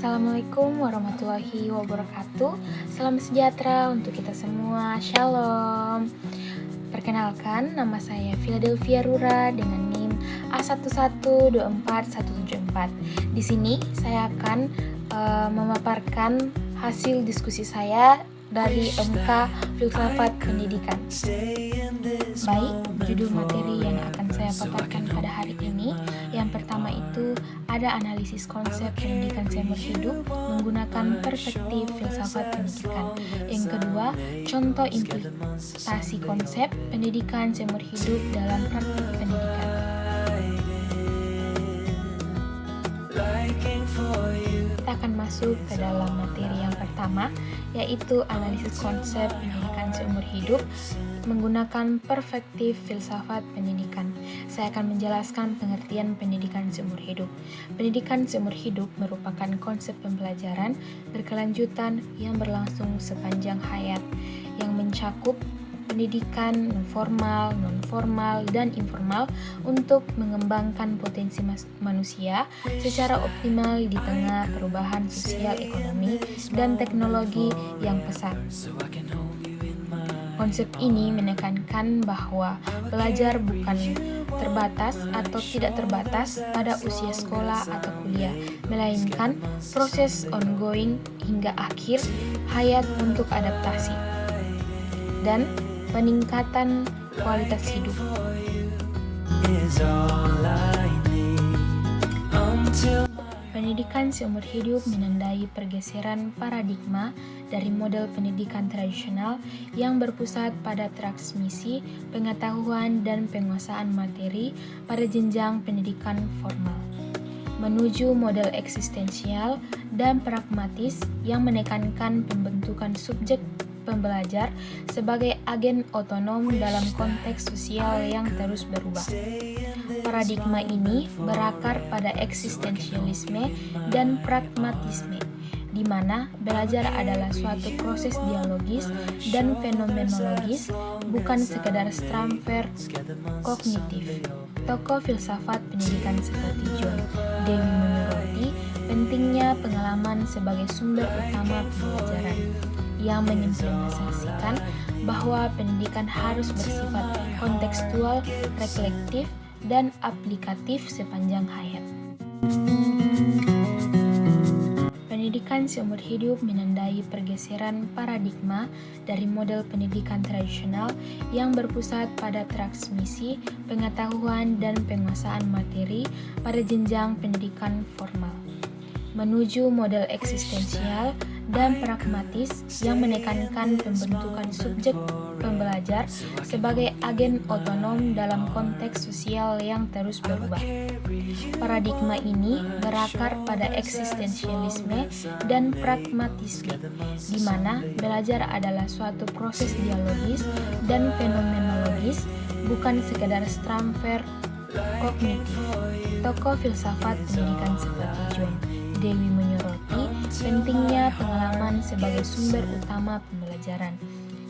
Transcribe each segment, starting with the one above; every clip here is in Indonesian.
Assalamualaikum warahmatullahi wabarakatuh. Salam sejahtera untuk kita semua. Shalom. Perkenalkan, nama saya Philadelphia Rura dengan NIM A1124174. Di sini saya akan memaparkan hasil diskusi saya dari MK Filsafat Pendidikan. Baik, judul materi yang akan saya paparkan pada hari ini, yang pertama itu ada analisis konsep pendidikan seumur hidup menggunakan perspektif filsafat pendidikan. Yang kedua, contoh implementasi konsep pendidikan seumur hidup dalam praktik pendidikan. Kita akan masuk ke dalam materi yang pertama, yaitu analisis konsep pendidikan seumur hidup menggunakan perspektif filsafat pendidikan. Saya akan menjelaskan pengertian pendidikan seumur hidup. Pendidikan seumur hidup merupakan konsep pembelajaran berkelanjutan yang berlangsung sepanjang hayat, yang mencakup pendidikan formal, non-formal, dan informal untuk mengembangkan potensi manusia secara optimal di tengah perubahan sosial, ekonomi, dan teknologi yang pesat. Konsep ini menekankan bahwa belajar bukan terbatas atau tidak terbatas pada usia sekolah atau kuliah, melainkan proses ongoing hingga akhir hayat untuk adaptasi dan peningkatan kualitas hidup. Pendidikan seumur hidup menandai pergeseran paradigma dari model pendidikan tradisional yang berpusat pada transmisi pengetahuan dan penguasaan materi pada jenjang pendidikan formal, menuju model eksistensial dan pragmatis yang menekankan pembentukan subjek pembelajar sebagai agen otonom dalam konteks sosial yang terus berubah. Paradigma ini berakar pada eksistensialisme dan pragmatisme, di mana belajar adalah suatu proses dialogis dan fenomenologis, bukan sekedar transfer kognitif. Tokoh filsafat pendidikan seperti John Dewey menyoroti pentingnya pengalaman sebagai sumber utama pembelajaran, yang mengimplementasikan bahwa pendidikan harus bersifat kontekstual, reflektif, dan aplikatif sepanjang hayat. Pendidikan seumur hidup menandai pergeseran paradigma dari model pendidikan tradisional yang berpusat pada transmisi pengetahuan dan penguasaan materi pada jenjang pendidikan formal, menuju model eksistensial dan pragmatis yang menekankan pembentukan subjek pembelajar sebagai agen otonom dalam konteks sosial yang terus berubah. Paradigma ini berakar pada eksistensialisme dan pragmatisme, di mana belajar adalah suatu proses dialogis dan fenomenologis, bukan sekedar transfer kognitif. Tokoh filsafat pendidikan seperti John Dewey menyoroti pentingnya pengalaman sebagai sumber utama pembelajaran,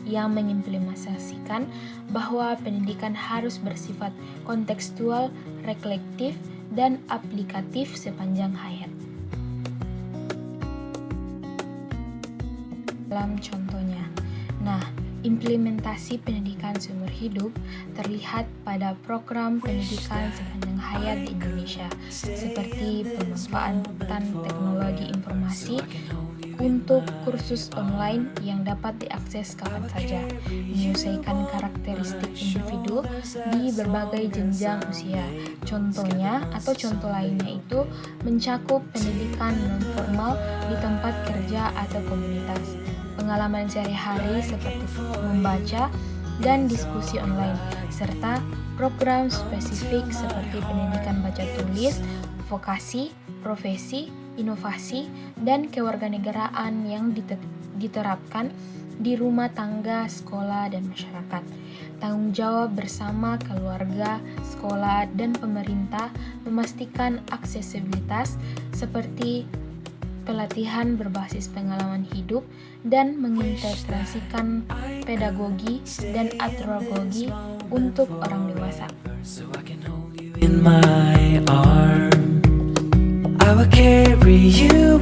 yang mengimplementasikan bahwa pendidikan harus bersifat kontekstual, reflektif, dan aplikatif sepanjang hayat. Dalam contohnya, implementasi pendidikan seumur hidup terlihat pada program pendidikan sepanjang hayat di Indonesia, seperti pemanfaatan teknologi informasi untuk kursus online yang dapat diakses kapan saja, menyesuaikan karakteristik individu di berbagai jenjang usia. Contohnya atau contoh lainnya itu mencakup pendidikan non-formal di tempat kerja atau komunitas, pengalaman sehari-hari seperti membaca dan diskusi online, serta program spesifik seperti pendidikan baca tulis, vokasi, profesi, inovasi, dan kewarganegaraan yang diterapkan di rumah tangga, sekolah, dan masyarakat. Tanggung jawab bersama keluarga, sekolah, dan pemerintah memastikan aksesibilitas seperti pelatihan berbasis pengalaman hidup dan mengintegrasikan pedagogi dan andragogi untuk orang dewasa. In my arm, I will carry you